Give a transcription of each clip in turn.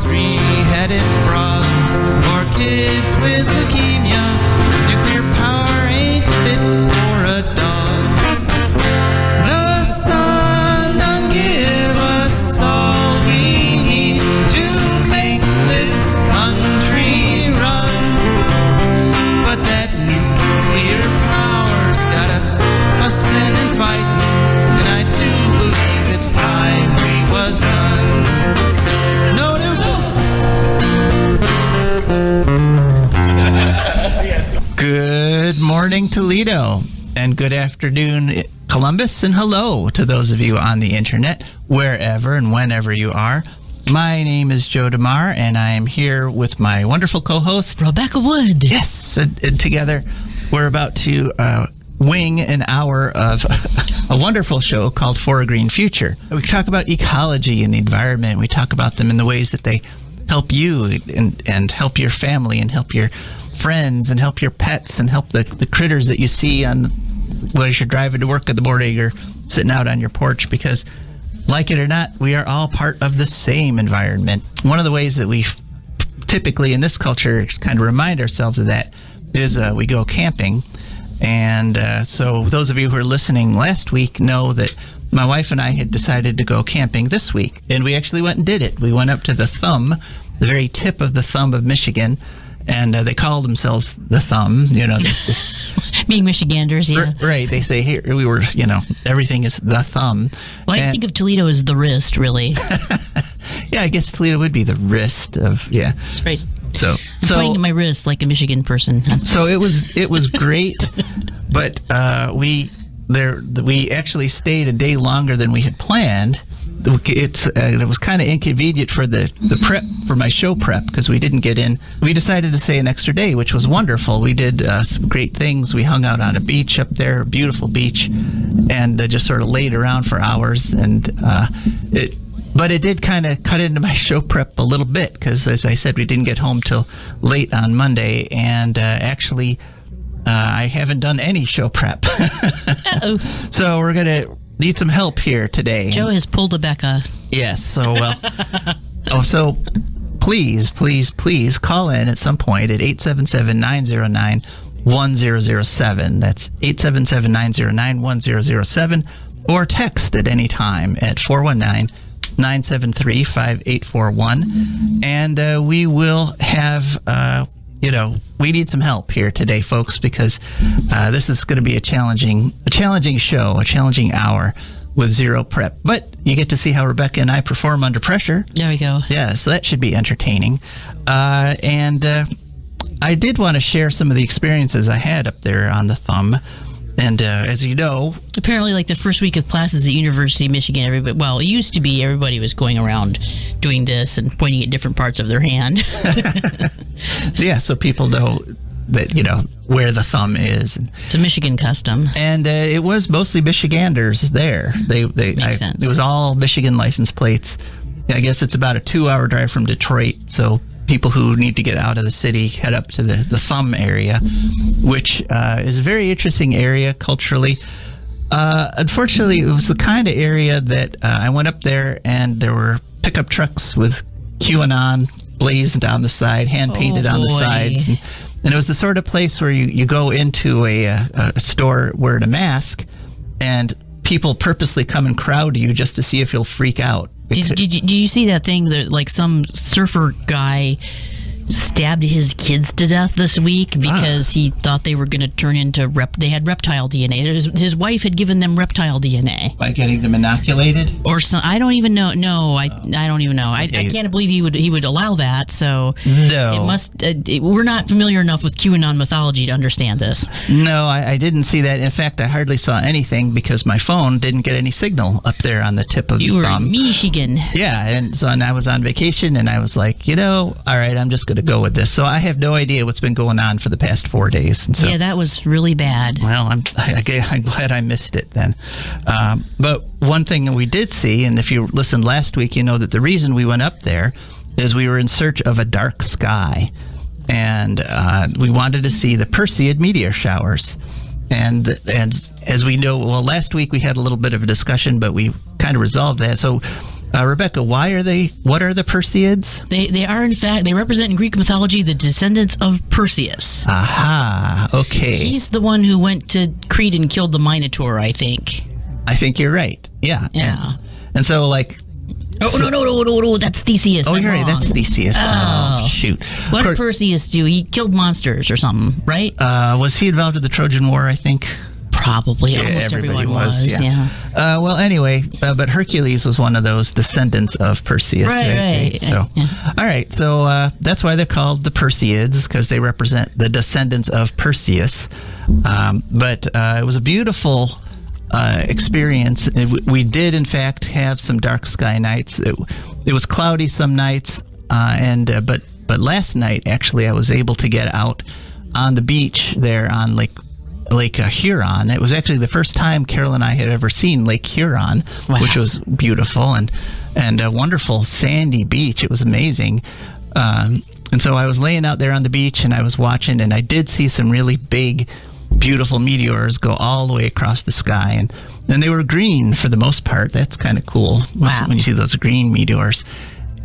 three-headed frogs, or kids with leukemia. Nuclear power ain't fit for a dog. The sun done give us all we need to make this country run. But that nuclear power's got us fussing and fighting, and I do believe it's time we was done. No nukes. Good morning, Toledo, and good afternoon, Columbus, and hello to those of you on the internet, wherever and whenever you are. My name is Joe DeMare, and I am here with my wonderful co-host, Rebecca Wood. Yes, and together we're about to wing an hour of a wonderful show called For a Green Future. We talk about ecology and the environment. We talk about them in the ways that they help you and help your family and help your friends and help your pets and help the critters that you see on as you're driving to work in the morning or sitting out on your porch, because like it or not, we are all part of the same environment. One of the ways that we typically in this culture kind of remind ourselves of that is we go camping. And so those of you who are listening last week know that my wife and I had decided to go camping this week. And we actually went and did it. We went up to the thumb, the very tip of the thumb of Michigan. And they call themselves the thumb, you know. Being Michiganders, yeah. Right. They say, here, we were, you know, everything is the thumb. Well, I think of Toledo as the wrist, really. Yeah, I guess Toledo would be the wrist of, yeah. That's right. So pointing to my wrist like a Michigan person. So it was great, but we actually stayed a day longer than we had planned. It was kind of inconvenient for the prep for my show prep because we didn't get in. We decided to stay an extra day, which was wonderful. We did some great things. We hung out on a beach up there, a beautiful beach, and just sort of laid around for hours. But it did kind of cut into my show prep a little bit because, as I said, we didn't get home till late on Monday, and actually, I haven't done any show prep. Uh-oh. So we're gonna need some help here today. Joe has pulled a Becca. Yes. So so please call in at some point at 877-909-1007. That's 877-909-1007, or text at any time at 419-973-5841, and we will have, we need some help here today, folks, because this is going to be a challenging show, a challenging hour with zero prep. But you get to see how Rebecca and I perform under pressure. There we go. Yeah, so that should be entertaining. And I did want to share some of the experiences I had up there on the thumb. And as you know, apparently, like the first week of classes at University of Michigan, it used to be everybody was going around doing this and pointing at different parts of their hand. So people know that, where the thumb is. It's a Michigan custom. And it was mostly Michiganders there. Makes sense. It was all Michigan license plates. I guess it's about a 2-hour drive from Detroit, so people who need to get out of the city head up to the thumb area, which is a very interesting area culturally. Unfortunately, it was the kind of area that I went up there and there were pickup trucks with QAnon blazed down the side, hand-painted on the sides. And it was the sort of place where you go into a store wearing a mask and people purposely come and crowd you just to see if you'll freak out. Did you see that thing that like some surfer guy stabbed his kids to death this week because he thought they were going to turn into they had reptile DNA. His wife had given them reptile DNA by getting them inoculated, or some. I don't even know. No, I don't even know. I can't believe he would allow that. So no, it must. We're not familiar enough with QAnon mythology to understand this. No, I didn't see that. In fact, I hardly saw anything because my phone didn't get any signal up there on the tip of the thumb. You were in Michigan. Yeah, and so I was on vacation, and I was like, all right, I'm just going to go with this. So I have no idea what's been going on for the past 4 days. And so, yeah, that was really bad. Well, I'm glad I missed it then. But one thing we did see, and if you listened last week, you know that the reason we went up there is we were in search of a dark sky. And we wanted to see the Perseid meteor showers. And as we know, well, last week we had a little bit of a discussion, but we kind of resolved that. So Rebecca, what are the Perseids? They are, in fact, they represent in Greek mythology the descendants of Perseus. Aha, okay. He's the one who went to Crete and killed the Minotaur, I think. I think you're right. Yeah. Yeah. And so, like... No, that's Theseus. Oh, I'm you're right, wrong. that's Theseus. Oh, shoot. What did Perseus do? He killed monsters or something, right? Was he involved in the Trojan War, I think? Probably. Yeah, Almost everybody everyone was, yeah. Well, anyway, but Hercules was one of those descendants of Perseus. Right. So, yeah. all right. So that's why they're called the Perseids, because they represent the descendants of Perseus. But it was a beautiful experience. We did, in fact, have some dark sky nights. It was cloudy some nights, but last night, actually, I was able to get out on the beach there on Lake Huron. It was actually the first time Carol and I had ever seen Lake Huron, which was beautiful and a wonderful sandy beach. It was amazing. And so I was laying out there on the beach and I was watching, and I did see some really big, beautiful meteors go all the way across the sky, and they were green for the most part. That's kind of cool when you see those green meteors.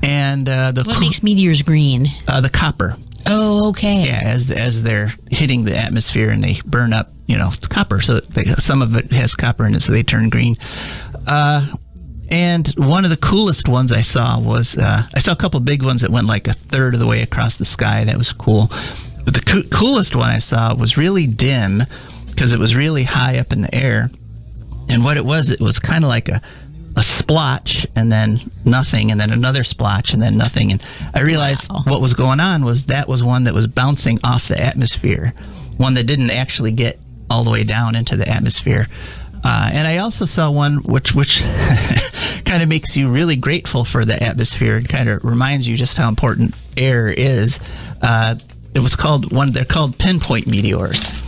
And what makes meteors green? The copper. Oh, okay. Yeah, as they're hitting the atmosphere and they burn up, it's copper. So some of it has copper in it, so they turn green. And one of the coolest ones I saw was, I saw a couple of big ones that went like a third of the way across the sky. That was cool. But the coolest one I saw was really dim because it was really high up in the air. And what it was kind of like a splotch and then nothing, and then another splotch and then nothing. And I realized what was going on was that was one that was bouncing off the atmosphere, one that didn't actually get all the way down into the atmosphere. And I also saw one which kind of makes you really grateful for the atmosphere. It kind of reminds you just how important air is. It was they're called pinpoint meteors.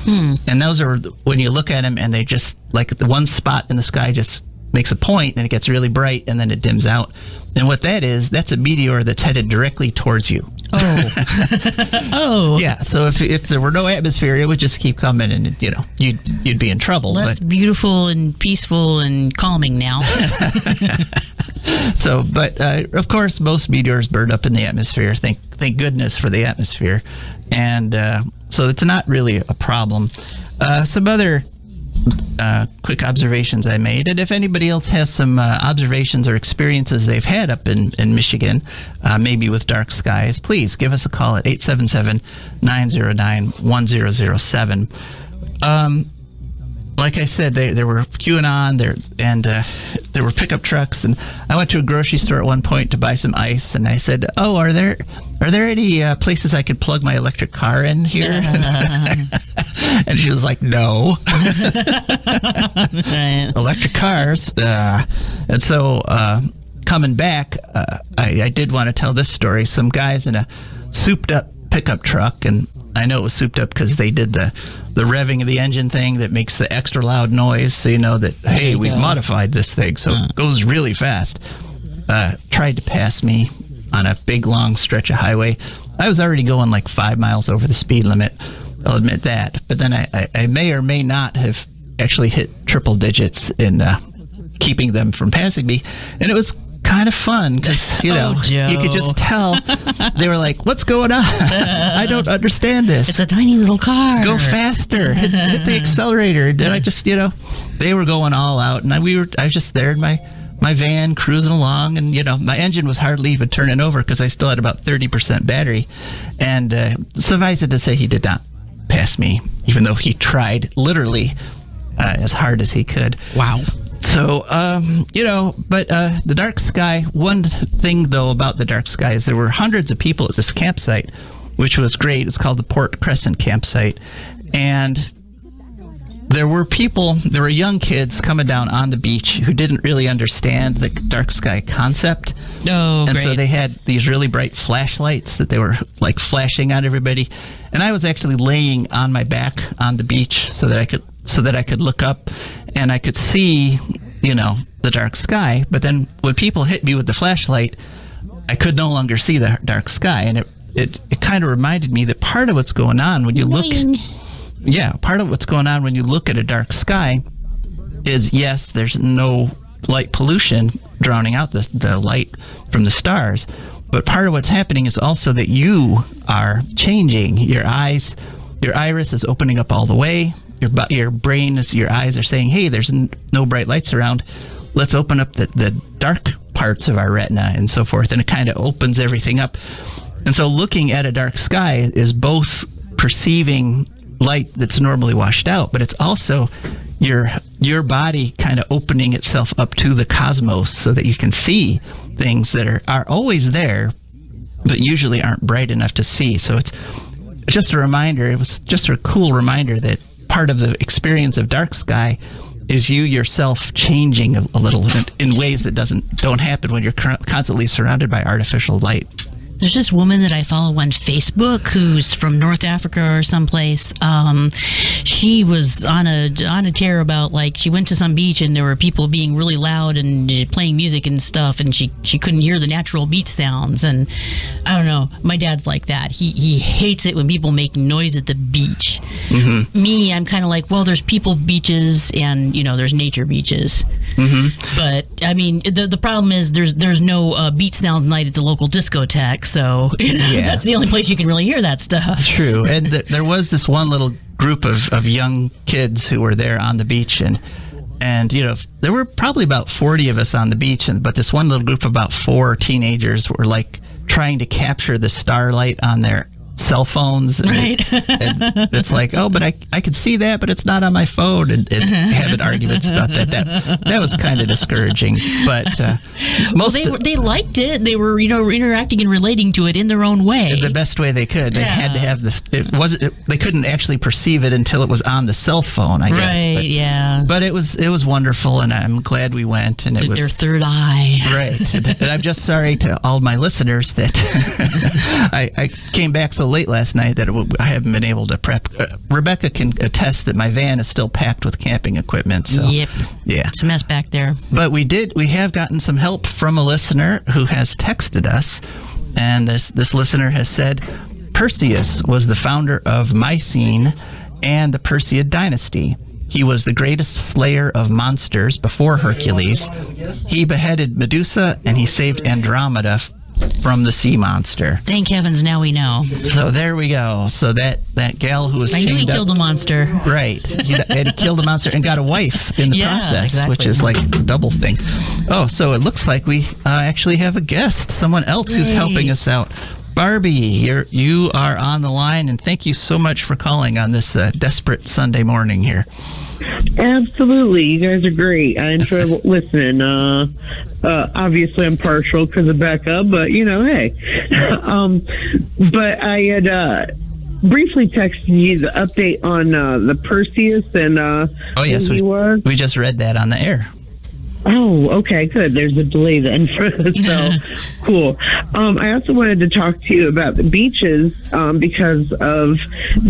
And those are, when you look at them and they just, like the one spot in the sky just makes a point and it gets really bright and then it dims out. And what that is, that's a meteor that's headed directly towards you. Oh. Yeah, so if there were no atmosphere, it would just keep coming and, you'd be in trouble. Less beautiful and peaceful and calming now. So, but of course, most meteors burn up in the atmosphere. Thank goodness for the atmosphere. And so it's not really a problem. Some other quick observations I made, and if anybody else has some observations or experiences they've had up in Michigan, maybe with dark skies, please give us a call at 877-909-1007. Like I said, there were QAnon there, and there were pickup trucks, and I went to a grocery store at one point to buy some ice, and I said, "Oh, are there any places I could plug my electric car in here?" And she was like, "No." Electric cars. And so coming back, I did want to tell this story. Some guys in a souped up pickup truck, and I know it was souped up because they did the revving of the engine thing that makes the extra loud noise, so you know that, hey, we've modified this thing, so it goes really fast. Tried to pass me on a big, long stretch of highway. I was already going like 5 miles over the speed limit. I'll admit that. But then I may or may not have actually hit triple digits in keeping them from passing me. And it was kind of fun because, you could just tell. They were like, "What's going on? I don't understand this. It's a tiny little car. Go faster. Hit the accelerator." And I just, they were going all out. And I was just there in my van cruising along. And, my engine was hardly even turning over because I still had about 30% battery. And suffice it to say, he did not pass me, even though he tried literally as hard as he could. Wow. So, but the dark sky, one thing, though, about the dark sky is there were hundreds of people at this campsite, which was great. It's called the Port Crescent campsite. And there were young kids coming down on the beach who didn't really understand the dark sky concept. Oh, and great. so they had these really bright flashlights that they were like flashing on everybody. And I was actually laying on my back on the beach so that I could look up and I could see, the dark sky. But then when people hit me with the flashlight, I could no longer see the dark sky. And it kind of reminded me that part of what's going on when you part of what's going on when you look at a dark sky is, yes, there's no light pollution, drowning out the light from the stars. But part of what's happening is also that you are changing. Your iris is opening up all the way. Your brain your eyes are saying, hey, there's no bright lights around. Let's open up the dark parts of our retina and so forth. And it kind of opens everything up. And so looking at a dark sky is both perceiving light that's normally washed out, but it's also your body kind of opening itself up to the cosmos so that you can see things that are always there, but usually aren't bright enough to see. So it's just a reminder. It was just a cool reminder that part of the experience of dark sky is you yourself changing a little in ways that don't happen when you're constantly surrounded by artificial light. There's this woman that I follow on Facebook who's from North Africa or someplace. She was on a tear about, like, she went to some beach and there were people being really loud and playing music and stuff, and she couldn't hear the natural beach sounds. And I don't know, my dad's like that. He hates it when people make noise at the beach. Mm-hmm. Me, I'm kind of like, well, there's people beaches and, there's nature beaches. Mm-hmm. But I mean, the problem is there's no beach sounds night at the local discotheque. So that's the only place you can really hear that stuff. True. And there was this one little group of young kids who were there on the beach, and there were probably about 40 of us on the beach, but this one little group of about 4 teenagers were like trying to capture the starlight on their cell phones, right? And it's like, oh, but I could see that, but it's not on my phone, and having arguments about that was kind of discouraging. But they liked it. They were interacting and relating to it in their own way, the best way they could. They had to have they couldn't actually perceive it until it was on the cell phone, I guess. Right? But it was wonderful, and I'm glad we went. And it was their third eye, right? And I'm just sorry to all my listeners that I came back so late last night that I haven't been able to prep. Rebecca can attest that my van is still packed with camping equipment. So, yep. Yeah. It's a mess back there. But we have gotten some help from a listener who has texted us, and this listener has said, Perseus was the founder of Mycene and the Perseid dynasty. He was the greatest slayer of monsters before Hercules. He beheaded Medusa, and he saved Andromeda from the sea monster. Thank heavens, now we know. So there we go. So that gal who was I knew he killed a monster. Right. He killed a monster and got a wife in the process, exactly. Which is like a double thing. Oh, so it looks like we actually have a guest, someone else who's helping us out. Barbie, you are on the line, and thank you so much for calling on this desperate Sunday morning here. Absolutely. You guys are great. I enjoy listening. Obviously, I'm partial because of Becca, but, hey. But I had briefly texted you the update on the Perseus and oh, yes, we just read that on the air. Oh, okay, good. There's a delay then. So, cool. I also wanted to talk to you about the beaches because of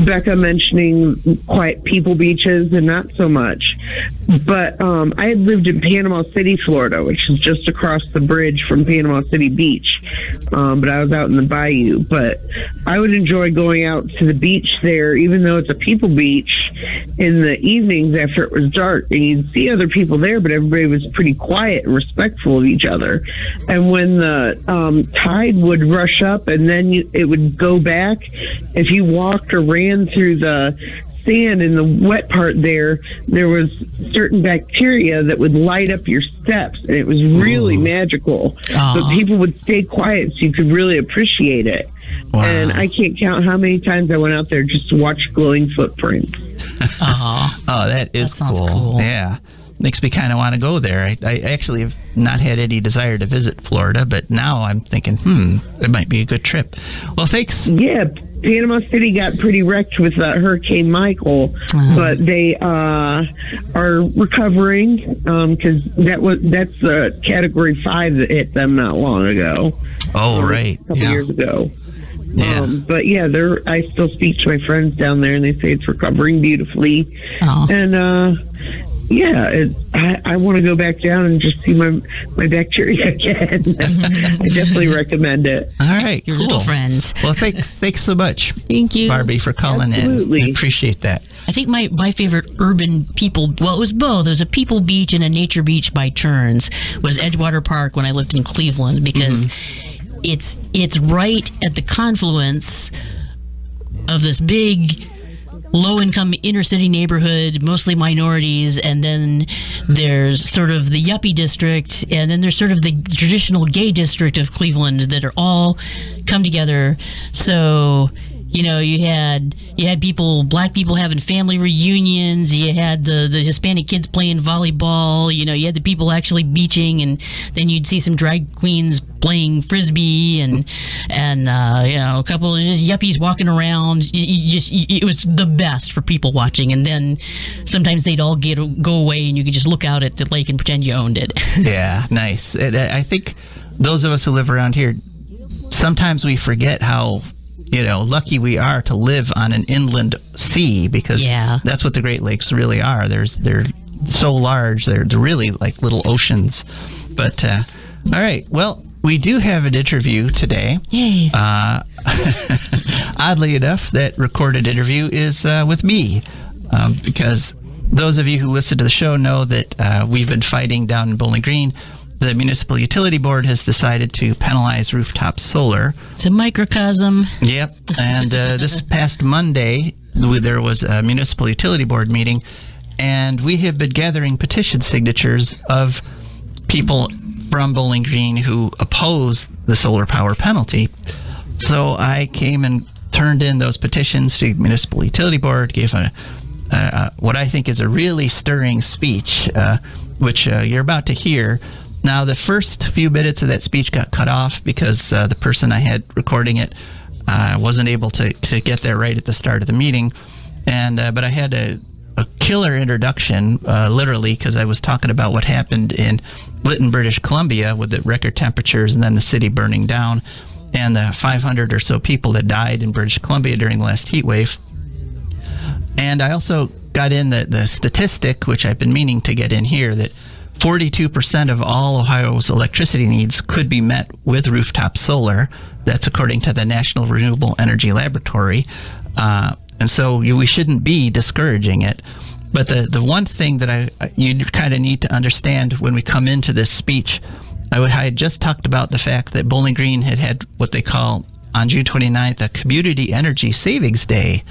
Becca mentioning quiet people beaches and not so much. But I had lived in Panama City, Florida, which is just across the bridge from Panama City Beach. But I was out in the bayou. But I would enjoy going out to the beach there, even though it's a people beach, in the evenings after it was dark. And you'd see other people there, but everybody was pretty quiet and respectful of each other. And when the tide would rush up and then it would go back, if you walked or ran through the sand in the wet part there was certain bacteria that would light up your steps, and it was really magical. But people would stay quiet so you could really appreciate it. Wow. And I can't count how many times I went out there just to watch glowing footprints. Oh, that sounds cool. Yeah. Makes me kind of want to go there. I actually have not had any desire to visit Florida, but now I'm thinking, it might be a good trip. Well, thanks. Yeah, Panama City got pretty wrecked with Hurricane Michael, but they are recovering because that's the Category 5 that hit them not long ago. Oh, right. A couple years ago. Yeah. But yeah, I still speak to my friends down there, and they say it's recovering beautifully. And yeah, I want to go back down and just see my bacteria again. I definitely recommend it. All right, your cool. little friends. Well, thanks so much. Thank you, Barbie, for calling Absolutely. in. I appreciate that. I think my favorite urban people, well, it was both. It was a people beach and a nature beach by turns, was Edgewater Park when I lived in Cleveland, because it's right at the confluence of this big low-income inner-city neighborhood, mostly minorities, and then there's sort of the yuppie district, and then there's sort of the traditional gay district of Cleveland that are all come together. So, you know, you had black people having family reunions, you had the Hispanic kids playing volleyball, you know, you had the people actually beaching, and then you'd see some drag queens playing frisbee, and you know, a couple of just yuppies walking around. It was the best for people watching. And then sometimes they'd all go away, and you could just look out at the lake and pretend you owned it. Yeah, nice. I think those of us who live around here, sometimes we forget how, you know, lucky we are to live on an inland sea, because that's what the Great Lakes really are. They're so large. They're really like little oceans. But all right, well, we do have an interview today. Yay. Oddly enough, that recorded interview is with me, because those of you who listen to the show know that we've been fighting down in Bowling Green. The Municipal Utility Board has decided to penalize rooftop solar. It's a microcosm. Yep. And this past Monday, there was a Municipal Utility Board meeting, and we have been gathering petition signatures of people from Bowling Green who oppose the solar power penalty. So I came and turned in those petitions to the Municipal Utility Board, gave what I think is a really stirring speech, which you're about to hear. Now, the first few minutes of that speech got cut off because the person I had recording it wasn't able to get there right at the start of the meeting. But I had a killer introduction, literally, because I was talking about what happened in Lytton, British Columbia, with the record temperatures and then the city burning down, and the 500 or so people that died in British Columbia during the last heat wave. And I also got in the statistic, which I've been meaning to get in here, that 42% of all Ohio's electricity needs could be met with rooftop solar. That's according to the National Renewable Energy Laboratory. And so we shouldn't be discouraging it. But the one thing that you kind of need to understand when we come into this speech, I had just talked about the fact that Bowling Green had what they call, on June 29th, a Community Energy Savings Day,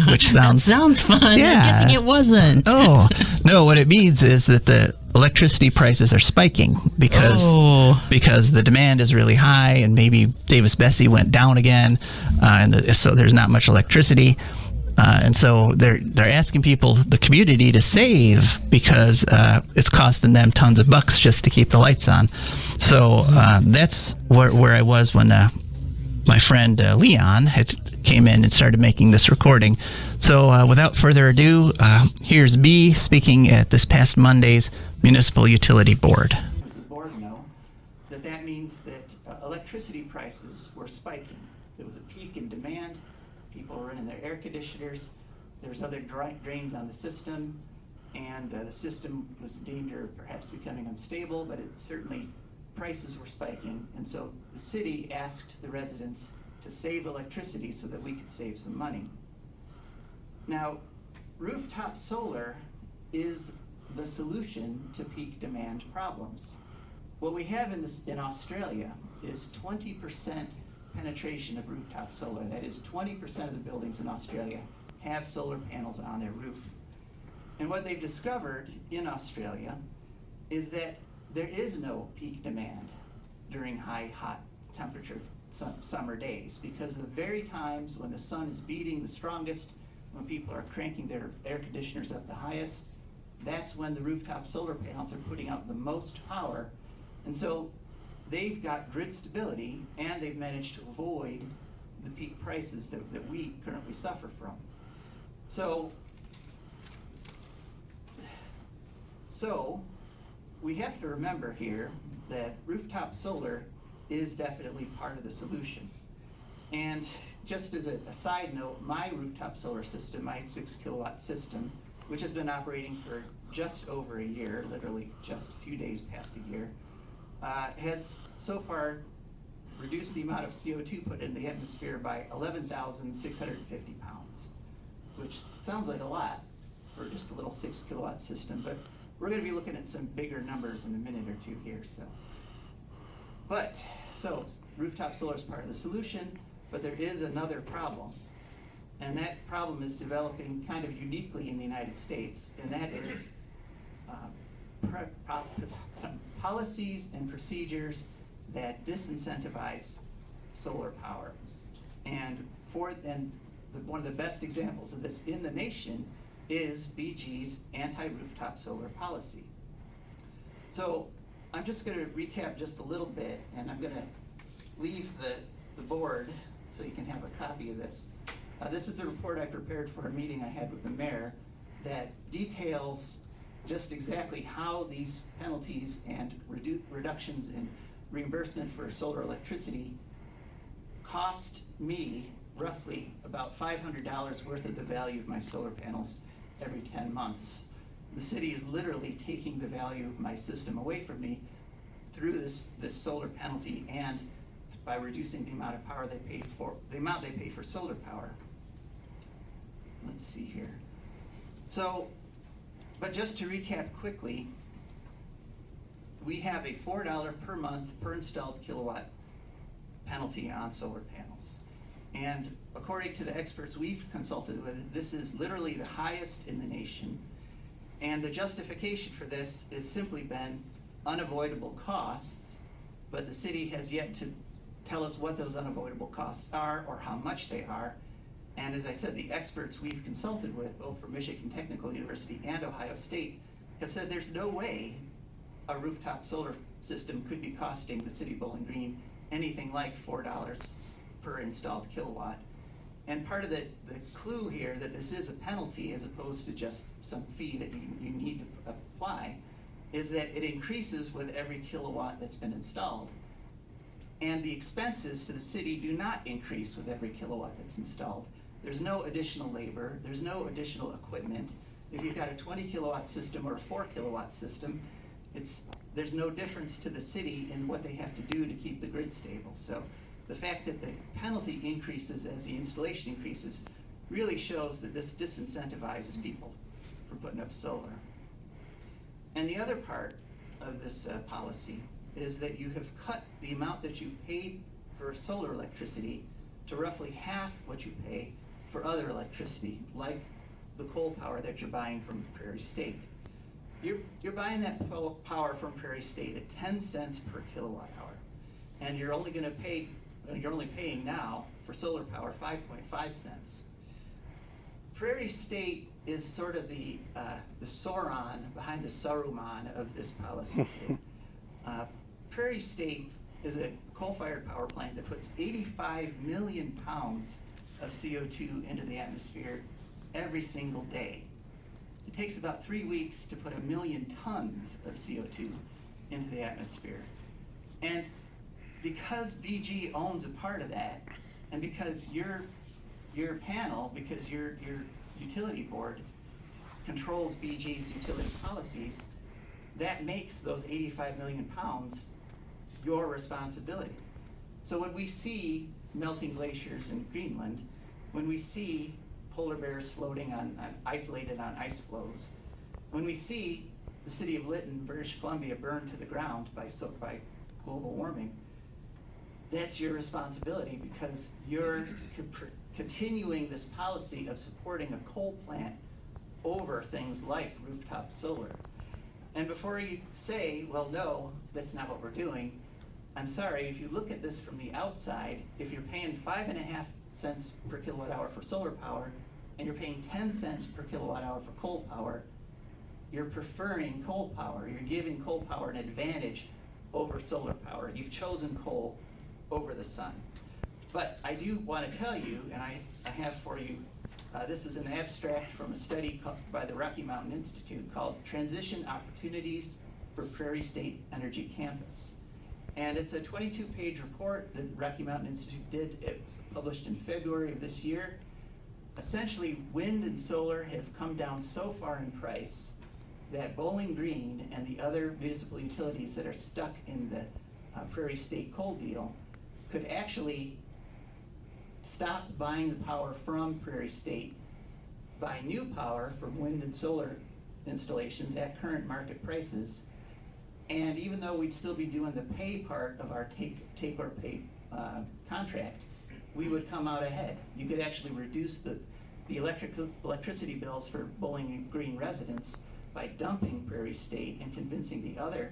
which sounds... That sounds fun. Yeah. I'm guessing it wasn't. Oh, no, what it means is that the electricity prices are spiking because the demand is really high, and maybe Davis-Besse went down again, so there's not much electricity. And so they're asking people, the community, to save because it's costing them tons of bucks just to keep the lights on. So that's where I was when my friend Leon came in and started making this recording. So without further ado, here's me speaking at this past Monday's Municipal Utility Board. The board know that means that electricity prices were spiking. There was a peak in demand. People were running their air conditioners. There was other drains on the system, and the system was in danger of perhaps becoming unstable, but prices were spiking, and so the city asked the residents to save electricity so that we could save some money. Now, rooftop solar is the solution to peak demand problems. What we have in Australia is 20% penetration of rooftop solar. That is, 20% of the buildings in Australia have solar panels on their roof. And what they've discovered in Australia is that there is no peak demand during hot temperature summer days, because the very times when the sun is beating the strongest, when people are cranking their air conditioners up the highest, that's when the rooftop solar panels are putting out the most power. And so they've got grid stability, and they've managed to avoid the peak prices that we currently suffer from. So we have to remember here that rooftop solar is definitely part of the solution. And just as a side note, my rooftop solar system, my 6 kilowatt system, which has been operating for just over a year, literally just a few days past a year, has so far reduced the amount of CO2 put in the atmosphere by 11,650 pounds. which sounds like a lot for just a little 6 kilowatt system, but we're going to be looking at some bigger numbers in a minute or two here. So rooftop solar is part of the solution, but there is another problem. And that problem is developing kind of uniquely in the United States, and that is policies and procedures that disincentivize solar power. And one of the best examples of this in the nation is BG's anti-rooftop solar policy. So I'm just going to recap just a little bit, and I'm going to leave the board so you can have a copy of this. This is a report I prepared for a meeting I had with the mayor that details just exactly how these penalties and reductions in reimbursement for solar electricity cost me roughly about $500 worth of the value of my solar panels every 10 months. The city is literally taking the value of my system away from me through this solar penalty and by reducing the amount of power they pay for solar power. Let's see here. So, but just to recap quickly, we have a $4 per month per installed kilowatt penalty on solar panels. And according to the experts we've consulted with, this is literally the highest in the nation. And the justification for this has simply been unavoidable costs, but the city has yet to tell us what those unavoidable costs are or how much they are. And as I said, the experts we've consulted with, both from Michigan Technical University and Ohio State, have said there's no way a rooftop solar system could be costing the city of Bowling Green anything like $4 per installed kilowatt. And part of the clue here that this is a penalty as opposed to just some fee that you need to apply is that it increases with every kilowatt that's been installed. And the expenses to the city do not increase with every kilowatt that's installed. There's no additional labor, there's no additional equipment. If you've got a 20 kilowatt system or a 4 kilowatt system, there's no difference to the city in what they have to do to keep the grid stable. So the fact that the penalty increases as the installation increases really shows that this disincentivizes people from putting up solar. And the other part of this policy is that you have cut the amount that you paid for solar electricity to roughly half what you pay for other electricity, like the coal power that you're buying from Prairie State. You're buying that power from Prairie State at 10 cents per kilowatt hour, and you're only paying now for solar power 5.5 cents. Prairie State is sort of the Sauron behind the Saruman of this policy. Prairie State is a coal-fired power plant that puts 85 million pounds of CO2 into the atmosphere every single day. It takes about 3 weeks to put 1 million tons of CO2 into the atmosphere. And because BG owns a part of that, and because your panel, because your utility board controls BG's utility policies, that makes those 85 million pounds your responsibility. So when we see melting glaciers in Greenland, when we see polar bears floating isolated on ice floes, when we see the city of Lytton, British Columbia, burned to the ground by global warming, that's your responsibility because you're continuing this policy of supporting a coal plant over things like rooftop solar. And before you say, well, no, that's not what we're doing, I'm sorry, if you look at this from the outside, if you're paying 5.5 cents per kilowatt hour for solar power, and you're paying 10 cents per kilowatt hour for coal power, you're preferring coal power. You're giving coal power an advantage over solar power. You've chosen coal over the sun. But I do want to tell you, and I have for you, this is an abstract from a study by the Rocky Mountain Institute called Transition Opportunities for Prairie State Energy Campus. And it's a 22-page report that Rocky Mountain Institute did. It was published in February of this year. Essentially, wind and solar have come down so far in price that Bowling Green and the other municipal utilities that are stuck in the Prairie State coal deal could actually stop buying the power from Prairie State buy new power from wind and solar installations at current market prices. And even though we'd still be doing the pay part of our take or pay contract, we would come out ahead. You could actually reduce the electricity bills for Bowling Green residents by dumping Prairie State and convincing the other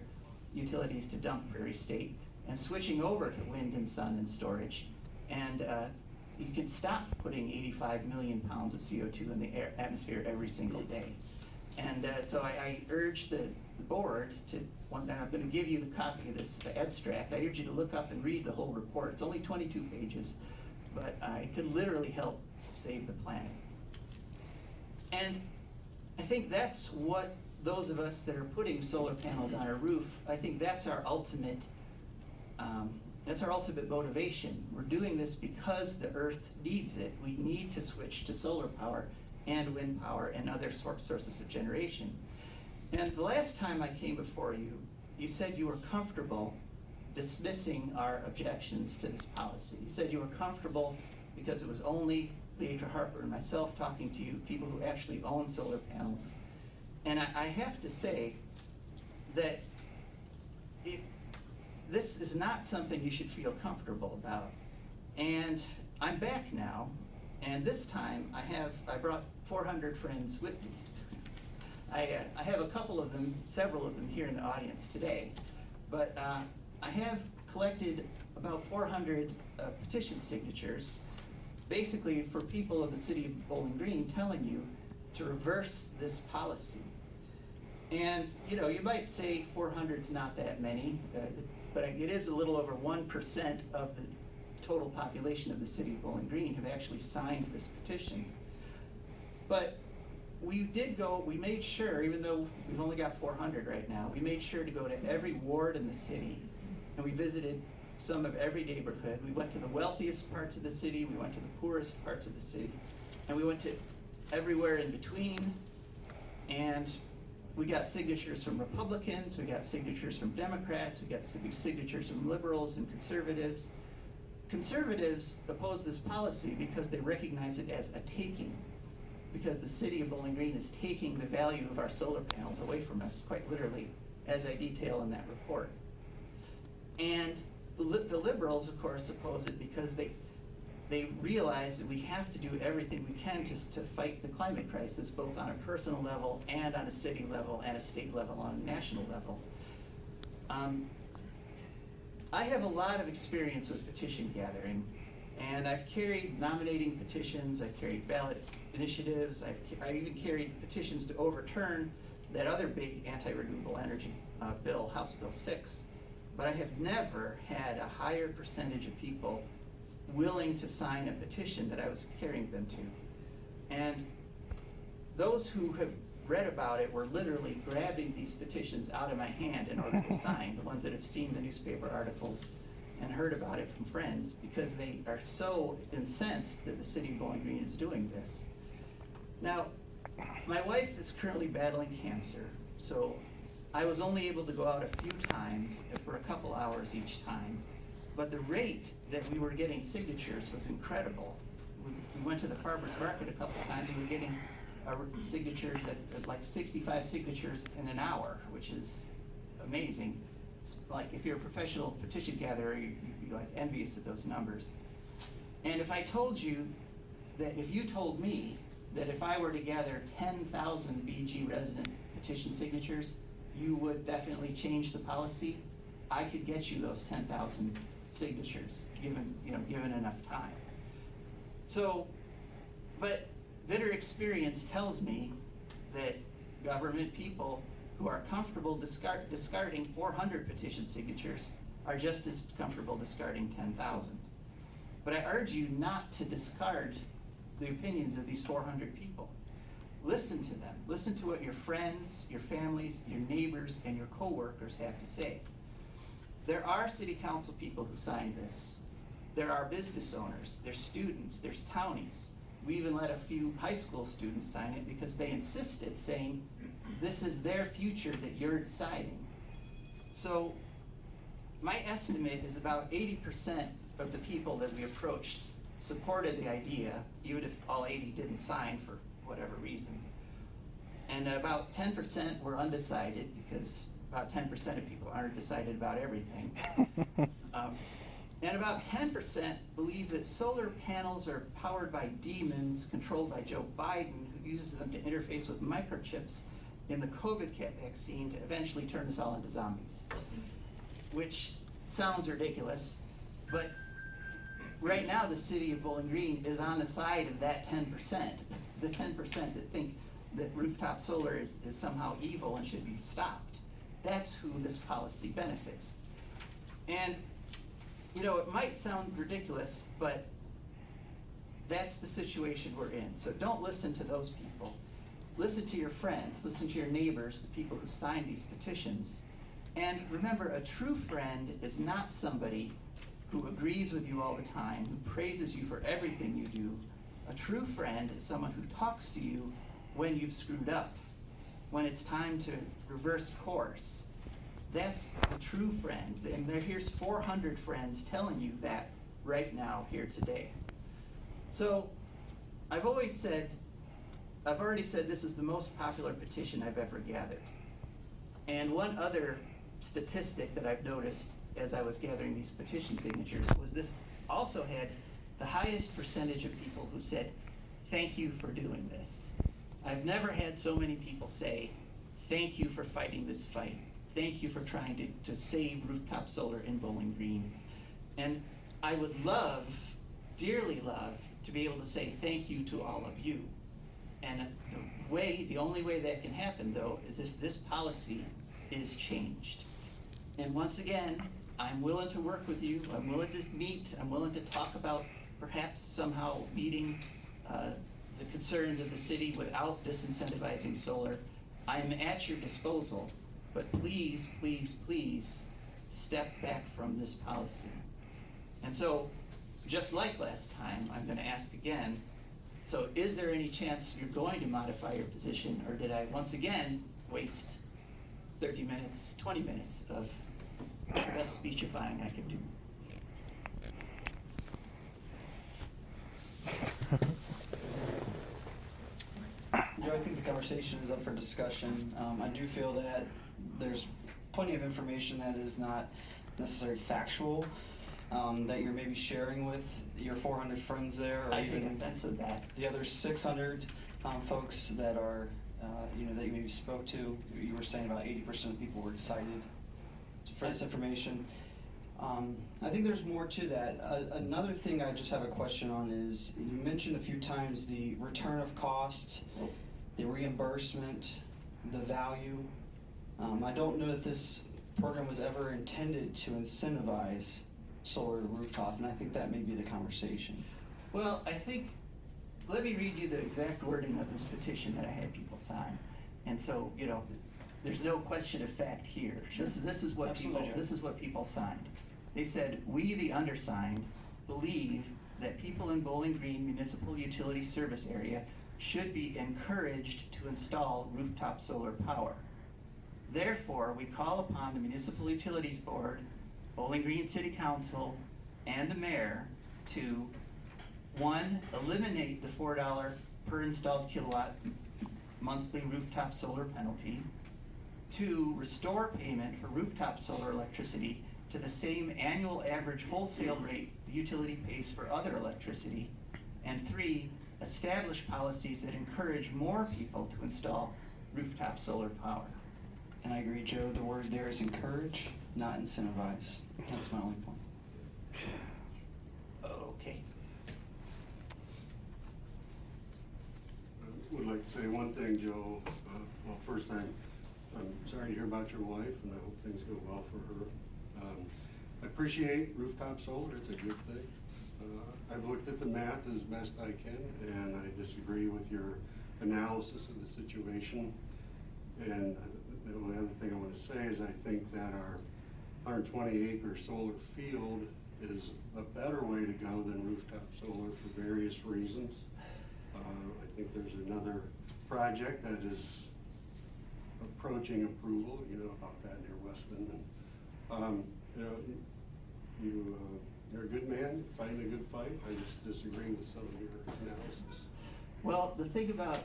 utilities to dump Prairie State and switching over to wind and sun and storage. And you could stop putting 85 million pounds of CO2 in the atmosphere every single day. And so I urge the board to, I'm going to give you the copy of this abstract. I urge you to look up and read the whole report. It's only 22 pages, but it could literally help save the planet. And I think that's what those of us that are putting solar panels on our roof, I think that's our ultimate motivation. We're doing this because the Earth needs it. We need to switch to solar power and wind power and other sources of generation. And the last time I came before you, you said you were comfortable dismissing our objections to this policy. You said you were comfortable because it was only Leandra Harper and myself talking to you, people who actually own solar panels. And I have to say that this is not something you should feel comfortable about. And I'm back now, and this time I brought 400 friends with me. I have a couple of them, several of them here in the audience today, but I have collected about 400 petition signatures, basically for people of the city of Bowling Green telling you to reverse this policy. And you might say 400 is not that many, but it is a little over 1% of the total population of the city of Bowling Green have actually signed this petition. But we made sure, even though we've only got 400 right now, we made sure to go to every ward in the city, and we visited some of every neighborhood. We went to the wealthiest parts of the city, we went to the poorest parts of the city, and we went to everywhere in between, and we got signatures from Republicans, we got signatures from Democrats, we got signatures from liberals and conservatives. Conservatives oppose this policy because they recognize it as a taking, because the city of Bowling Green is taking the value of our solar panels away from us, quite literally, as I detail in that report. And the liberals, of course, oppose it because they realize that we have to do everything we can to fight the climate crisis, both on a personal level and on a city level and a state level, on a national level. I have a lot of experience with petition gathering, and I've carried nominating petitions, I've carried ballot initiatives, I even carried petitions to overturn that other big anti-renewable energy bill, House Bill 6. But I have never had a higher percentage of people willing to sign a petition that I was carrying them to. And those who have read about it were literally grabbing these petitions out of my hand in order to sign, the ones that have seen the newspaper articles and heard about it from friends, because they are so incensed that the city of Bowling Green is doing this. Now, my wife is currently battling cancer, so I was only able to go out a few times for a couple hours each time, but the rate that we were getting signatures was incredible. We went to the farmer's market a couple times and we were getting signatures at like 65 signatures in an hour, which is amazing. It's like if you're a professional petition gatherer, you'd be like envious of those numbers. And if I told you that, if you told me that if I were to gather 10,000 BG resident petition signatures, you would definitely change the policy, I could get you those 10,000 signatures, given enough time. So, but bitter experience tells me that government people who are comfortable discarding 400 petition signatures are just as comfortable discarding 10,000. But I urge you not to discard the opinions of these 400 people. Listen to them. Listen to what your friends, your families, your neighbors, and your coworkers have to say. There are city council people who signed this. There are business owners, there's students, there's townies. We even let a few high school students sign it because they insisted, saying, this is their future that you're deciding. So my estimate is about 80% of the people that we approached supported the idea, even if all 80 didn't sign for whatever reason. And about 10% were undecided, because about 10% of people aren't decided about everything. And about 10% believe that solar panels are powered by demons controlled by Joe Biden, who uses them to interface with microchips in the COVID vaccine to eventually turn us all into zombies. Which sounds ridiculous, but right now the city of Bowling Green is on the side of that 10%, the 10% that think that rooftop solar is somehow evil and should be stopped. That's who this policy benefits. And you know, it might sound ridiculous, but that's the situation we're in. So don't listen to those people. Listen to your friends, listen to your neighbors, the people who signed these petitions. And remember, a true friend is not somebody who agrees with you all the time, who praises you for everything you do. A true friend is someone who talks to you when you've screwed up, when it's time to reverse course. That's a true friend. And here's 400 friends telling you that right now, here today. So I've already said this is the most popular petition I've ever gathered. And one other statistic that I've noticed as I was gathering these petition signatures was this also had the highest percentage of people who said, "Thank you for doing this." I've never had so many people say, "Thank you for fighting this fight. Thank you for trying to save rooftop solar in Bowling Green." And I would love, dearly love, to be able to say thank you to all of you. And the only way that can happen, though, is if this policy is changed. And once again, I'm willing to work with you. I'm willing to meet. I'm willing to talk about perhaps somehow meeting the concerns of the city without disincentivizing solar. I'm at your disposal. But please, please, please step back from this policy. And so, just like last time, I'm going to ask again, so is there any chance you're going to modify your position, or did I once again waste 30 minutes, 20 minutes of the best speechifying I could do? Joe, I think the conversation is up for discussion. I do feel that there's plenty of information that is not necessarily factual, that you're maybe sharing with your 400 friends there, or I take even offense of that. the other 600 folks that are, that you maybe spoke to. You were saying about 80% of people were excited for this information. I think there's more to that. Another thing I just have a question on is, you mentioned a few times the return of cost, the reimbursement, the value. I don't know that this program was ever intended to incentivize solar rooftop, and I think that may be the conversation. Well, let me read you the exact wording of this petition that I had people sign. And so, there's no question of fact here. Sure. This is what people signed. They said, "We, the undersigned, believe that people in Bowling Green Municipal Utility Service Area should be encouraged to install rooftop solar power. Therefore, we call upon the Municipal Utilities Board, Bowling Green City Council, and the mayor to, 1, eliminate the $4 per installed kilowatt monthly rooftop solar penalty. 2, restore payment for rooftop solar electricity to the same annual average wholesale rate the utility pays for other electricity. And 3, establish policies that encourage more people to install rooftop solar power." And I agree, Joe, the word there is encourage, not incentivize. That's my only point. Okay. I would like to say one thing, Joe. Well, first, I'm sorry to hear about your wife, and I hope things go well for her. I appreciate rooftop solar. It's a good thing. I've looked at the math as best I can, and I disagree with your analysis of the situation. And the only other thing I want to say is I think that our 120-acre solar field is a better way to go than rooftop solar for various reasons. I think there's another project that is approaching approval, about that near Weston. And, you're a good man, fighting a good fight. I just disagree with some of your analysis. Well, the thing about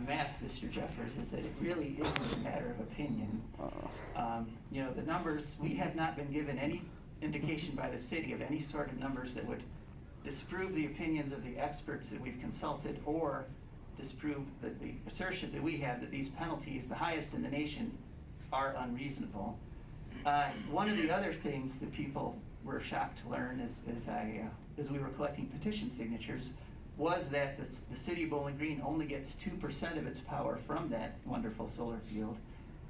math, Mr. Jeffers, is that it really isn't a matter of opinion. The numbers, we have not been given any indication by the city of any sort of numbers that would disprove the opinions of the experts that we've consulted or disprove the assertion that we have that these penalties, the highest in the nation, are unreasonable. One of the other things that people were shocked to learn as we were collecting petition signatures was that the city of Bowling Green only gets 2% of its power from that wonderful solar field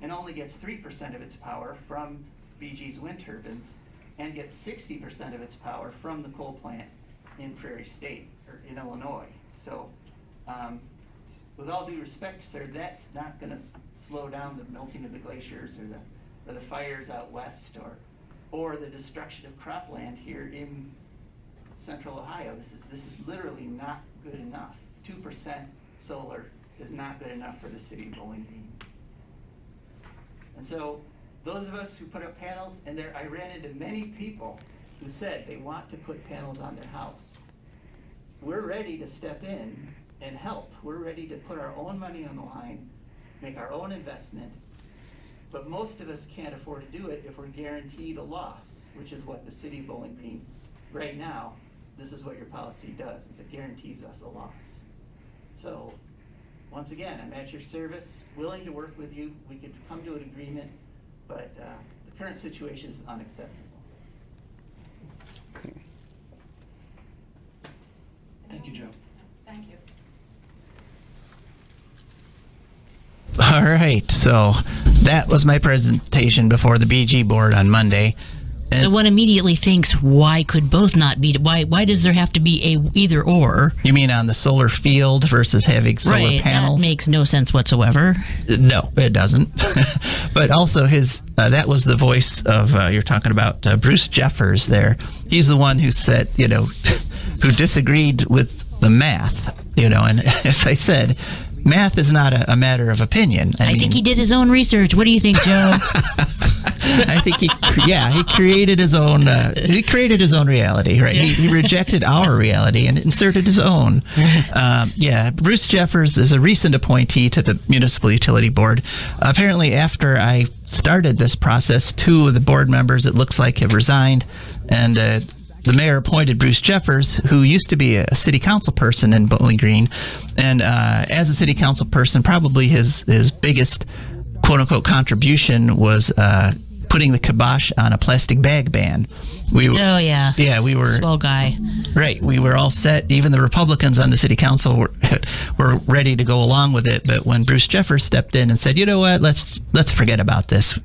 and only gets 3% of its power from BG's wind turbines and gets 60% of its power from the coal plant in Prairie State, or in Illinois. So, with all due respect, sir, that's not going to slow down the melting of the glaciers or the fires out west or the destruction of cropland here in central Ohio. This is literally not good enough. 2% solar is not good enough for the city of Bowling Green. And so those of us who put up panels, and I ran into many people who said they want to put panels on their house. We're ready to step in and help. We're ready to put our own money on the line, make our own investment, but most of us can't afford to do it if we're guaranteed a loss, which is what the city of Bowling Green, right now, this is what your policy does, is it guarantees us a loss. So, once again, I'm at your service, willing to work with you. We could come to an agreement, but the current situation is unacceptable. Thank you, Joe. Thank you. All right, so that was my presentation before the BG board on Monday. So one immediately thinks, why could both not be? Why does there have to be a either or? You mean on the solar field versus having solar panels? That makes no sense whatsoever. No, it doesn't. But also that was the voice of, you're talking about Bruce Jeffers there. He's the one who said, who disagreed with the math, and as I said, math is not a matter of opinion. I think he did his own research. What do you think, Joe? I think he created his own. He created his own reality, right? He rejected our reality and inserted his own. Bruce Jeffers is a recent appointee to the Municipal Utility Board. Apparently, after I started this process, 2 of the board members, it looks like, have resigned, and the mayor appointed Bruce Jeffers, who used to be a city council person in Bowling Green, and as a city council person, probably his biggest quote-unquote contribution was putting the kibosh on a plastic bag ban. We were swell guy. Right, we were all set. Even the Republicans on the city council were ready to go along with it. But when Bruce Jeffers stepped in and said, "You know what? Let's forget about this,"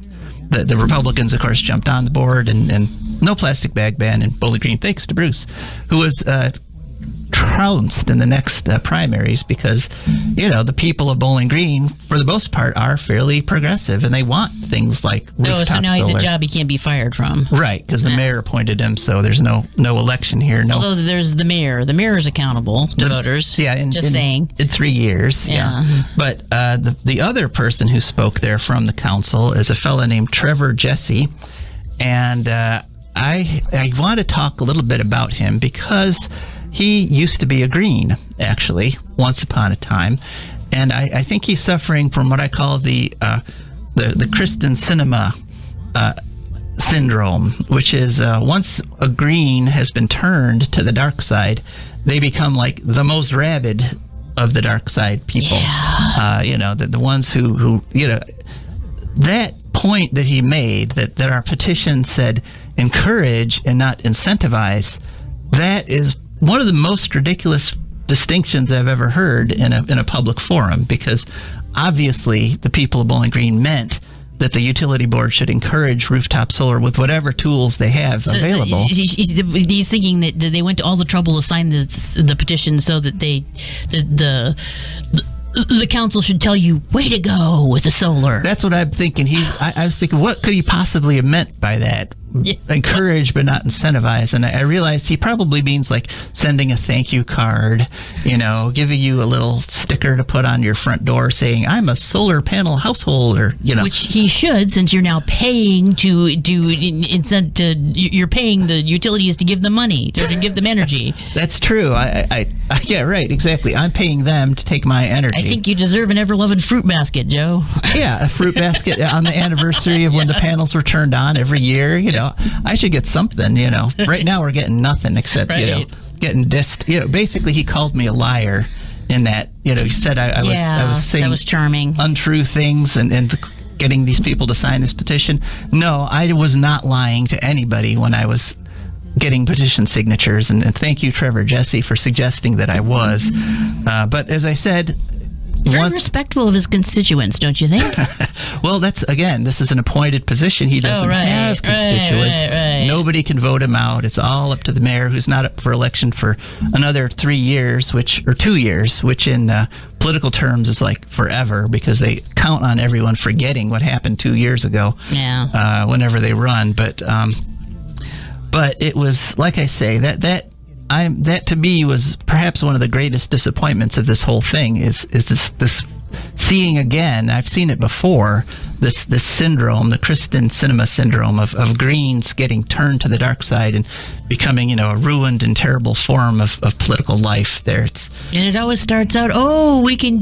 the Republicans, of course, jumped on the board and no plastic bag ban in Bowling Green, thanks to Bruce, who was trounced in the next primaries because, the people of Bowling Green, for the most part, are fairly progressive, and they want things like rooftop so now solar. he's a job he can't be fired from. Right, because the mayor appointed him, so there's no election here. No. Although there's the mayor. The mayor is accountable to voters. Yeah, in 3 years. Yeah. But the other person who spoke there from the council is a fellow named Trevor Jesse, and I want to talk a little bit about him because he used to be a Green, actually, once upon a time, and I think he's suffering from what I call the Kyrsten Sinema syndrome, which is once a Green has been turned to the dark side, they become like the most rabid of the dark side people. Yeah. The ones who that point that he made, that our petition said encourage and not incentivize, that is one of the most ridiculous distinctions I've ever heard in a public forum, because obviously the people of Bowling Green meant that the utility board should encourage rooftop solar with whatever tools they have available. He's thinking that they went to all the trouble to sign the petition so that the council should tell you, way to go with the solar. That's what I'm thinking. I was thinking, what could he possibly have meant by that? encourage but not incentivize. And I realized he probably means like sending a thank you card, giving you a little sticker to put on your front door saying, I'm a solar panel household, or, Which he should, since you're now paying you're paying the utilities to give them money, to give them energy. That's true. Yeah, right, exactly. I'm paying them to take my energy. I think you deserve an ever-loving fruit basket, Joe. Yeah, a fruit basket on the anniversary of when the panels were turned on every year. I should get something. Right now we're getting nothing except getting dissed. Basically he called me a liar in that. He said I was saying that was charming, untrue things and getting these people to sign this petition. No, I was not lying to anybody when I was getting petition signatures, and thank you, Trevor Jesse, for suggesting that I was. But as I said, very respectful of his constituents, don't you think? Well, this is an appointed position. He doesn't have constituents. Right. Nobody can vote him out. It's all up to the mayor, who's not up for election for another 3 years, or 2 years, which in political terms is like forever, because they count on everyone forgetting what happened 2 years ago. Yeah. Whenever they run, but it was, like I say, that to me was perhaps one of the greatest disappointments of this whole thing is this seeing again. I've seen it before, this syndrome, the Kyrsten Sinema syndrome of Greens getting turned to the dark side and becoming, a ruined and terrible form of political life there. And it always starts out, we can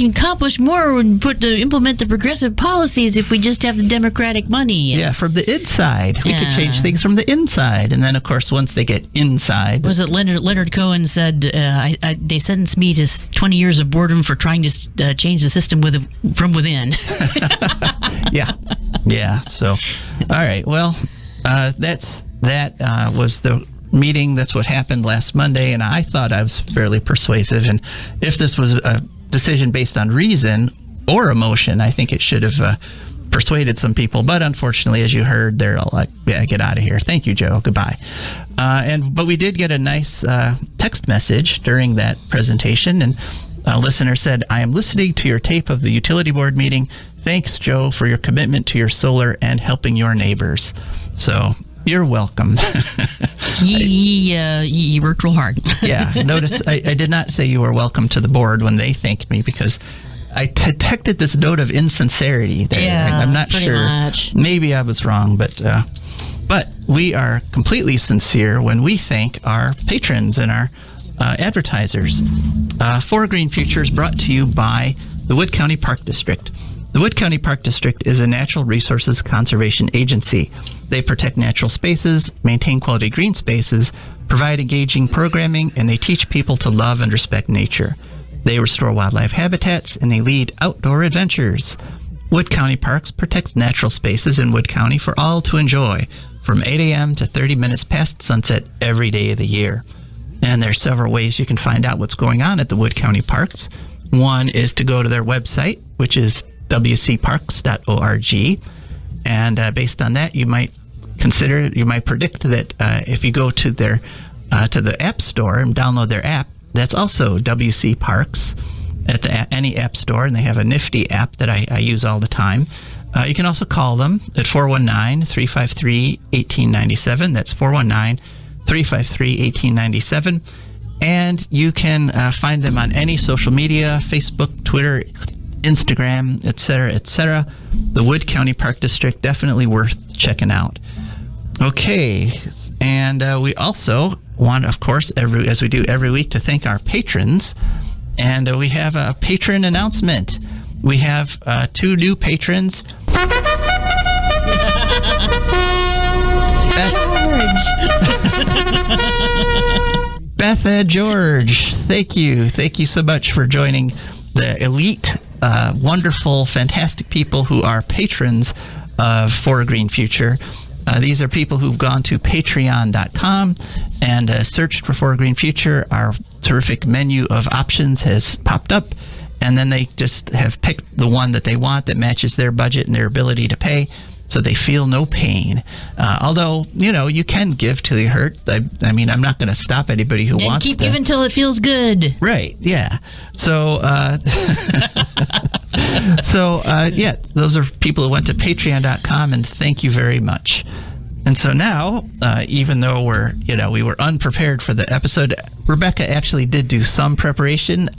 accomplish more and implement the progressive policies if we just have the Democratic money. Yeah, from the inside. We could change things from the inside. And then, of course, once they get inside. Was it Leonard Cohen said, they sentenced me to 20 years of boredom for trying to change the system from within. Yeah. So, all right. Well, that was the meeting. That's what happened last Monday, and I thought I was fairly persuasive. And if this was a decision based on reason or emotion, I think it should have persuaded some people. But unfortunately, as you heard, they're all like, "Yeah, get out of here. Thank you, Joe. Goodbye." But we did get a nice text message during that presentation, and a listener said, "I am listening to your tape of the utility board meeting. Thanks, Joe, for your commitment to your solar and helping your neighbors." So you're welcome. He worked real hard. Yeah. Notice I did not say you were welcome to the board when they thanked me, because I detected this note of insincerity there. Yeah, I'm not sure. Much. Maybe I was wrong, but we are completely sincere when we thank our patrons and our advertisers. For Green Future is brought to you by the Wood County Park District. The Wood County Park District is a natural resources conservation agency. They protect natural spaces, maintain quality green spaces, provide engaging programming, and they teach people to love and respect nature. They restore wildlife habitats, and they lead outdoor adventures. Wood County Parks protects natural spaces in Wood County for all to enjoy, from 8 a.m. to 30 minutes past sunset every day of the year. And there are several ways you can find out what's going on at the Wood County Parks. One is to go to their website, which is wcparks.org. And based on that, you might predict that if you go to their to the App Store and download their app, that's also WC Parks at any app store, and they have a nifty app that I use all the time. You can also call them at 419-353-1897. That's 419-353-1897. And you can find them on any social media, Facebook, Twitter, Instagram, etc., etc. The Wood County Park District, definitely worth checking out. Okay, and we also want, of course, as we do every week, to thank our patrons. And we have a patron announcement. We have 2 new patrons. Beth George, thank you so much for joining the elite, wonderful, fantastic people who are patrons of For a Green Future. These are people who've gone to patreon.com and searched for a Green Future. Our terrific menu of options has popped up, and then they just have picked the one that they want that matches their budget and their ability to pay, so they feel no pain. Although, you can give till you hurt. I mean, I'm not going to stop anybody who wants to. And keep giving till it feels good. Right, yeah. So, those are people who went to patreon.com, and thank you very much. And so now, even though we were unprepared for the episode, Rebecca actually did do some preparation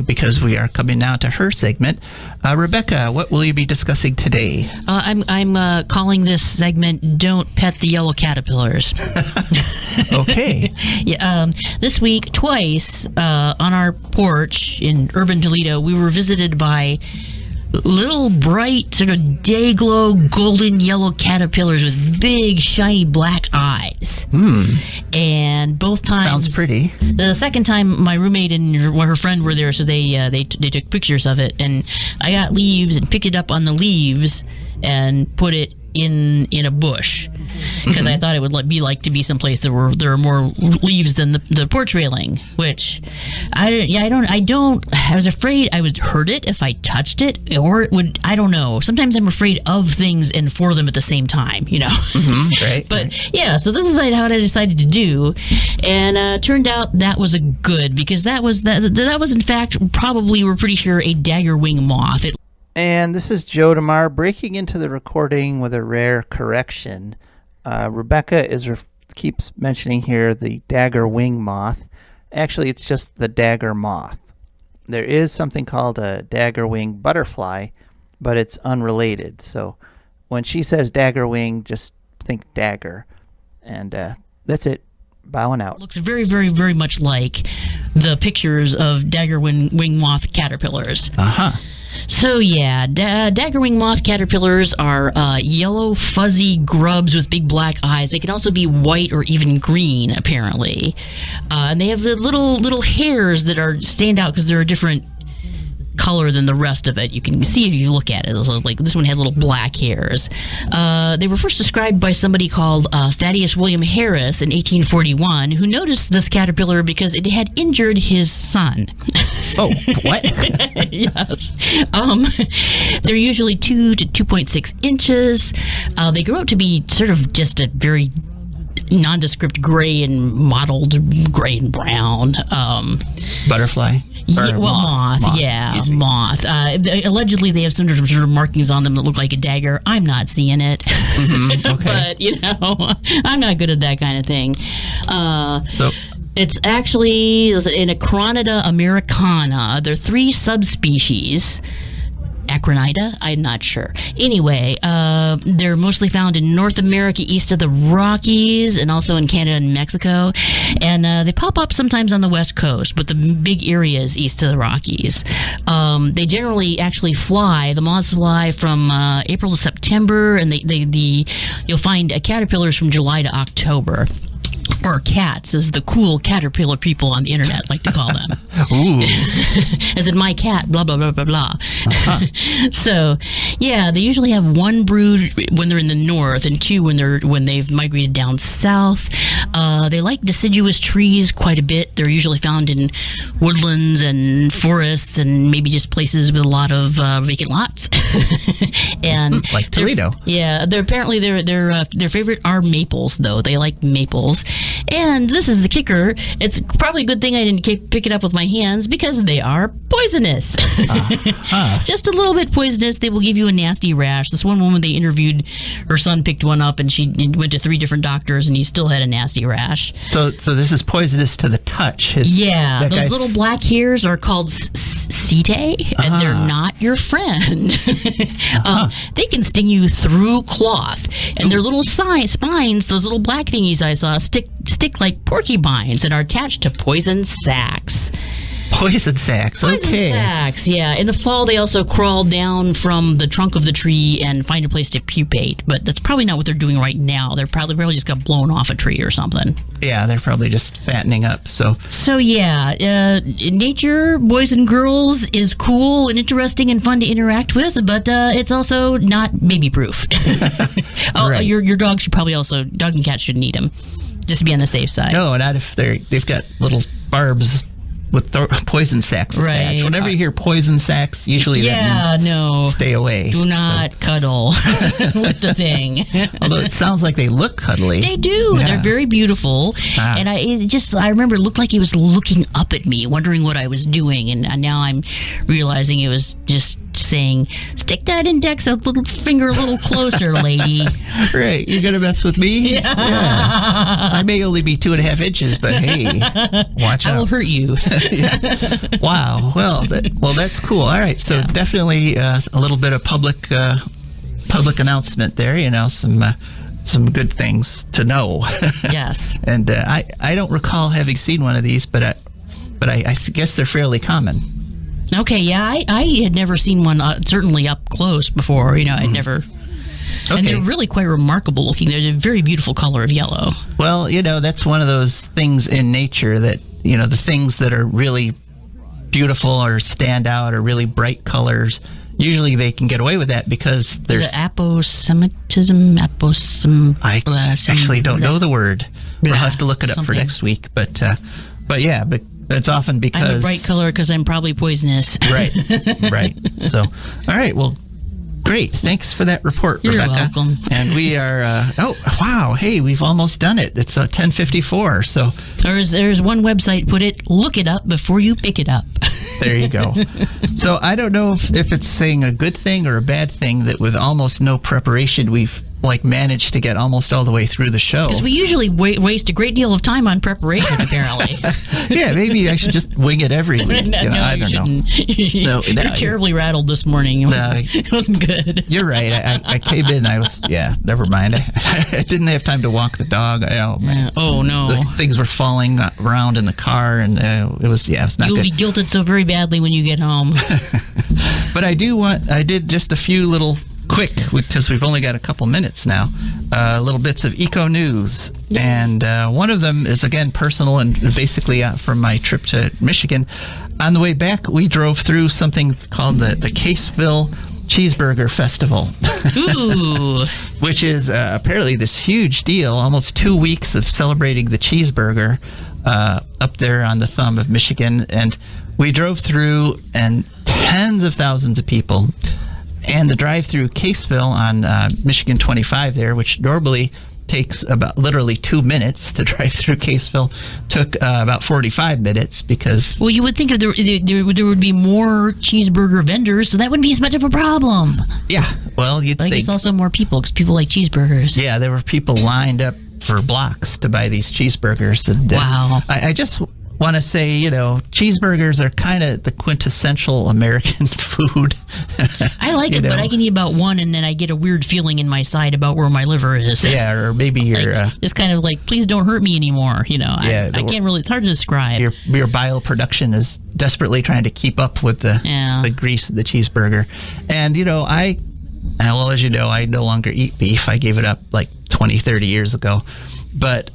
because we are coming now to her segment. Rebecca, what will you be discussing today? I'm calling this segment "Don't Pet the Yellow Caterpillars." Okay. Yeah. This week, twice on our porch in urban Toledo, we were visited by little bright sort of day glow golden yellow caterpillars with big shiny black eyes. And both times Sounds pretty. The second time my roommate and her friend were there, so they took pictures of it, and I got leaves and picked it up on the leaves and put it in a bush because I thought it would be someplace there are more leaves than the porch railing, which I was afraid I would hurt it if I touched it, or it would, I don't know. Sometimes I'm afraid of things and for them at the same time, Right. But yeah, so this is what I decided to do, and turned out that was a good, because that was in fact probably, we're pretty sure, a dagger-wing moth. And this is Joe DeMare breaking into the recording with a rare correction. Rebecca keeps mentioning here the dagger-wing moth. Actually, it's just the dagger moth. There is something called a dagger-wing butterfly, but it's unrelated. So when she says dagger-wing, just think dagger. And that's it. Bowing out. Looks very, very, very much like the pictures of dagger-wing moth caterpillars. So yeah, dagger-wing moth caterpillars are yellow, fuzzy grubs with big black eyes. They can also be white or even green, apparently. And they have the little hairs that stand out because they're a different color than the rest of it. You can see if you look at it. Like this one had little black hairs. They were first described by somebody called Thaddeus William Harris in 1841, who noticed this caterpillar because it had injured his son. Oh, what? Yes. They're usually 2 to 2.6 inches. They grow up to be sort of just a very nondescript gray and mottled gray and brown. Butterfly? Yeah, moth. Yeah, moth. Allegedly, they have some sort of markings on them that look like a dagger. I'm not seeing it. Okay. But, I'm not good at that kind of thing. So it's actually in Acronida americana. There are 3 subspecies. Acronida? I'm not sure. Anyway, they're mostly found in North America east of the Rockies, and also in Canada and Mexico. And they pop up sometimes on the West Coast, but the big areas east of the Rockies. They generally actually fly. The moths fly from April to September, and you'll find caterpillars from July to October. Or cats, as the cool caterpillar people on the internet like to call them. Ooh. As in my cat, blah, blah, blah, blah, blah. So, yeah, they usually have 1 brood when they're in the north and 2 when they've migrated down south. They like deciduous trees quite a bit. They're usually found in woodlands and forests and maybe just places with a lot of vacant lots. And like Toledo. Their favorite are maples, though. They like maples. And this is the kicker. It's probably a good thing I didn't pick it up with my hands because they are poisonous. Just a little bit poisonous. They will give you a nasty rash. This one woman they interviewed, her son picked one up and she went to 3 different doctors and he still had a nasty rash. So this is poisonous to the touch. Those little black hairs are called setae, and they're not your friend. They can sting you through cloth, and their little spines, those little black thingies I saw, stick like porcupines and are attached to poison sacs. Poison sacs, okay. Poison sacs, yeah. In the fall, they also crawl down from the trunk of the tree and find a place to pupate, but that's probably not what they're doing right now. They're probably just got blown off a tree or something. Yeah, they're probably just fattening up, So yeah, nature, boys and girls, is cool and interesting and fun to interact with, but it's also not baby-proof. Right. Your dog should probably also, dogs and cats shouldn't eat them, just to be on the safe side. No, not if they've got little barbs with poison sacs attached. Right. Whenever you hear poison sacs, usually that means stay away. Do not cuddle with the thing. Although it sounds like they look cuddly. They do. Yeah. They're very beautiful. And I remember it looked like he was looking up at me, wondering what I was doing. And now I'm realizing it was just saying, "Stick that index finger a little closer, lady." Right. You're going to mess with me? Yeah. I may only be 2.5 inches, but hey, watch out. I will hurt you. Yeah. Wow. Well, that's cool. All right. So definitely a little bit of public announcement there. Some good things to know. Yes. And I don't recall having seen one of these, but I guess they're fairly common. Okay. Yeah, I had never seen one certainly up close before. I'd never. Okay. And they're really quite remarkable looking. They're a very beautiful color of yellow. Well, that's one of those things in nature that, the things that are really beautiful or stand out or really bright colors, usually they can get away with that because there's... Is it aposematism? I actually don't know the word. We'll have to look it up for next week. But it's often because... I'm a bright color because I'm probably poisonous. Right. So, all right, well... Great. Thanks for that report, You're Rebecca. welcome. And we are, wow. Hey, we've almost done it. It's 10:54. So there's one website put it, look it up before you pick it up. There you go. So I don't know if it's saying a good thing or a bad thing that with almost no preparation, we've managed to get almost all the way through the show. Because we usually waste a great deal of time on preparation, apparently. Yeah, maybe I should just wing it every week. I don't know. You're terribly rattled this morning. It wasn't good. You're right. I came in. Never mind. I didn't have time to walk the dog. Oh, no. Things were falling around in the car, and it was not You'll good. be guilted so very badly when you get home. But I did just a few little quick, because we've only got a couple minutes now, little bits of eco news. And one of them is, again, personal and basically from my trip to Michigan. On the way back, we drove through something called the Caseville Cheeseburger Festival. Ooh. Which is apparently this huge deal, almost 2 weeks of celebrating the cheeseburger up there on the thumb of Michigan. And we drove through, and tens of thousands of people. And the drive through Caseville on Michigan 25 there, which normally takes about literally 2 minutes to drive through Caseville, took about 45 minutes because... Well, you would think if there would be more cheeseburger vendors, so that wouldn't be as much of a problem. Yeah, well, But I guess also more people, because people like cheeseburgers. Yeah, there were people lined up for blocks to buy these cheeseburgers. And, wow. I just want to say, cheeseburgers are kind of the quintessential American food. I like it, but I can eat about one, and then I get a weird feeling in my side about where my liver is. Yeah, or maybe you're... it's kind of like, please don't hurt me anymore, Yeah, I can't really... It's hard to describe. Your bile production is desperately trying to keep up with the grease of the cheeseburger. And, as you know, I no longer eat beef. I gave it up 20, 30 years ago. But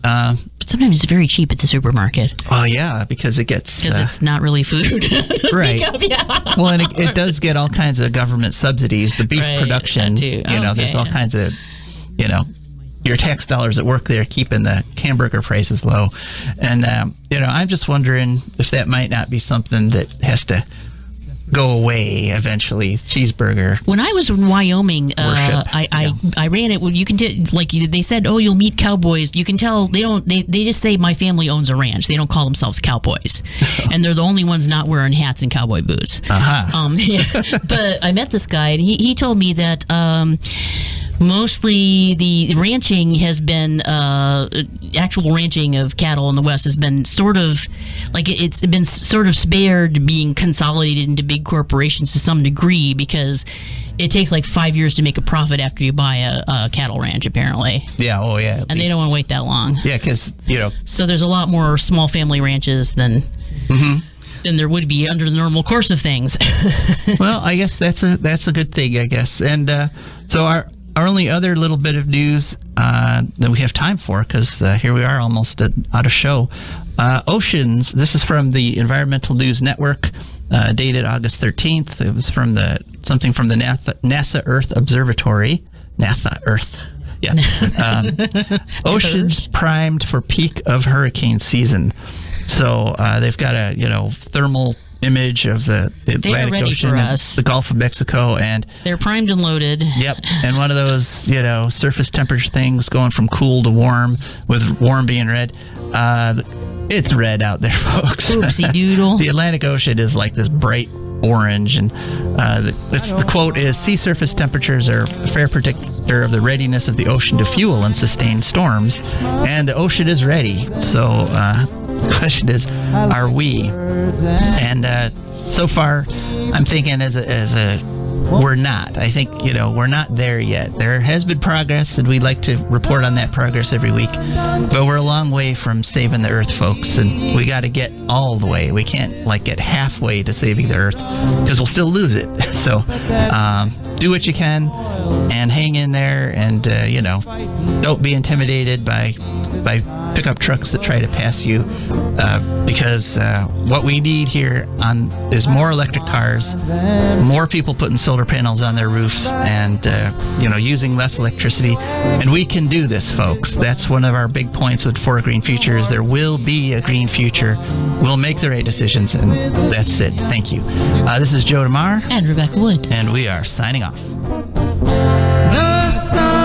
sometimes it's very cheap at the supermarket. Oh, yeah, because it gets... Because it's not really food. Right. Yeah. Well, and it does get all kinds of government subsidies. The beef production, there's all kinds of, your tax dollars at work there keeping the hamburger prices low. And, I'm just wondering if that might not be something that has to go away eventually. Cheeseburger. When I was in Wyoming, I ran it. You can they said, "Oh, you'll meet cowboys." You can tell they don't. They just say my family owns a ranch. They don't call themselves cowboys, and they're the only ones not wearing hats and cowboy boots. But I met this guy, and he told me that. Mostly the ranching has been actual ranching of cattle in the West has been sort of it's been sort of spared being consolidated into big corporations to some degree because it takes 5 years to make a profit after you buy a cattle ranch, apparently. Yeah, oh yeah. And they don't want to wait that long. Yeah, because, So there's a lot more small family ranches than there would be under the normal course of things. Well, I guess that's a good thing, I guess. And so our only other little bit of news that we have time for, because here we are almost out of show. Oceans, this is from the Environmental News Network, dated August 13th. It was from something from the NASA Earth Observatory. NASA Earth. Yeah. Oceans primed for peak of hurricane season. So they've got a thermal image of the Atlantic Ocean, the Gulf of Mexico, and they're primed and loaded. Yep, and one of those surface temperature things going from cool to warm, with warm being red. It's red out there, folks. Oopsie doodle. The Atlantic Ocean is like this bright orange. And the quote is, sea surface temperatures are a fair predictor of the readiness of the ocean to fuel and sustain storms. And the ocean is ready. So the question is, are we? And so far, I'm thinking as a we're not. I think, we're not there yet. There has been progress, and we'd like to report on that progress every week. But we're a long way from saving the Earth, folks, and we got to get all the way. We can't, get halfway to saving the Earth, because we'll still lose it. So do what you can, and hang in there, and, don't be intimidated by pickup trucks that try to pass you, because what we need here is more electric cars, more people putting solar panels on their roofs, and using less electricity. And we can do this, folks. That's one of our big points with For a Green Future, is there will be a green future. We'll make the right decisions, and that's it. Thank you. This is Joe DeMare and Rebecca Wood, and we are signing off. The sun